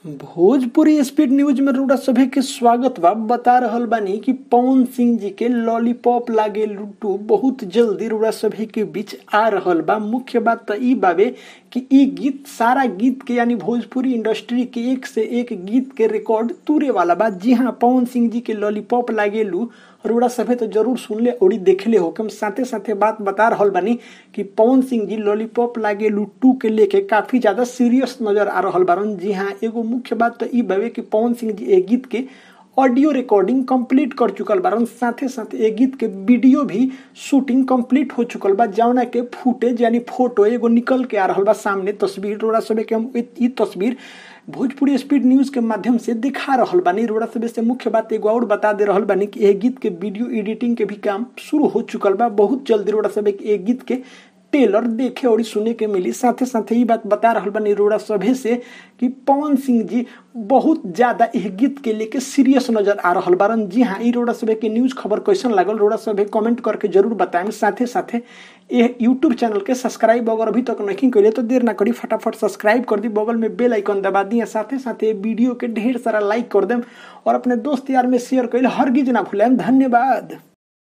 Bhojpuri speed news में रुड़ा सभे के स्वागत बा। बता रहल बानी कि पवन सिंह जी के लॉलीपॉप लागे लुट्टू बहुत जल्दी रुड़ा सभे के बीच आ रहल बा। मुख्य बात तो ई बावे कि ई गीत सारा गीत के यानी भोजपुरी इंडस्ट्री के एक से एक गीत के रिकॉर्ड तूरे वाला बा। जी हाँ, पवन सिंह जी के लॉलीपॉप लागे लू रुड़ा सभे तो जरूर सुनले और देखले हो। हम साथे साथे बात बता रहल बानी कि पवन सिंह जी लॉलीपॉप लागे लुट्टू के लेके काफी ज्यादा सीरियस नजर आ रहल बारन। जी हाँ, एगो मुख्य बात तो ई बावे कि पवन सिंह जी ए गीत के ऑडियो रिकॉर्डिंग कंप्लीट कर चुकल बारन। साथे साथे ए गीत के वीडियो भी शूटिंग कंप्लीट हो चुकल बा, जौना के फुटेज यानी फोटो एगो निकल के आ रहल बा सामने। तस्वीर रोड़ा सभे के हम ई तस्वीर भोजपुरी स्पीड न्यूज के माध्यम से दिखा रहल बानी। रोड़ा सभे से मुख्य बात एगो और बता दे रहल बानी कि ए गीत के वीडियो एडिटिंग के भी काम शुरू हो चुकल बा। बहुत जल्दी रोड़ा सभे के ए गीत के टेलर देखे और सुने के मिली। साथे साथे ये बात बता रहल बानी रोड़ा सभे से कि पवन सिंह जी बहुत ज्यादा इस गीत के लेके सीरियस नजर आ रहल बारन। जी हाँ, ई रोड़ा सभे के न्यूज खबर कैसन लागल रोड़ा सभे कमेंट करके जरूर बताएं। साथे साथे ये यूट्यूब चैनल के सब्सक्राइब अगर अभी तक नहीं करिए तो देर ना करी, फटाफट सब्सक्राइब कर दी, बगल में बेल आइकन दबा दी। साथे साथे वीडियो के ढेर सारा लाइक कर दें और अपने दोस्त यार में शेयर कर हरगिज ना भूलें। धन्यवाद।